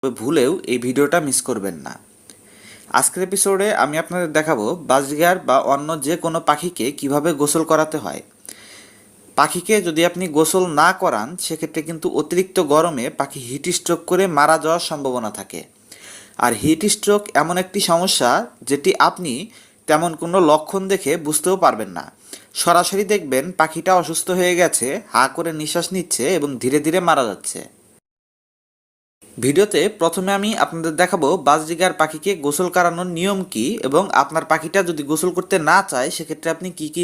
তবে ভুলেও এই ভিডিওটা মিস করবেন না। আজকের এপিসোডে আমি আপনাদের দেখাবো বাজরিগার বা অন্য যে কোনো পাখিকে কিভাবে গোসল করাতে হয়। পাখিকে যদি আপনি গোসল না করান সেক্ষেত্রে কিন্তু অতিরিক্ত গরমে পাখি হিট স্ট্রোক করে মারা যাওয়ার সম্ভাবনা থাকে। আর হিট স্ট্রোক এমন একটি সমস্যা যেটি আপনি তেমন কোনো লক্ষণ দেখে বুঝতেও পারবেন না। সরাসরি দেখবেন পাখিটা অসুস্থ হয়ে গেছে, হাঁ করে নিঃশ্বাস নিচ্ছে এবং ধীরে ধীরে মারা যাচ্ছে। ভিডিওতে প্রথমে আমি আপনাদের দেখাবো বাজরিগার পাখিকে গোসল করানোর নিয়ম কি এবং আপনার পাখিটা যদি গোসল করতে না চায় সেক্ষেত্রে আপনি কি কি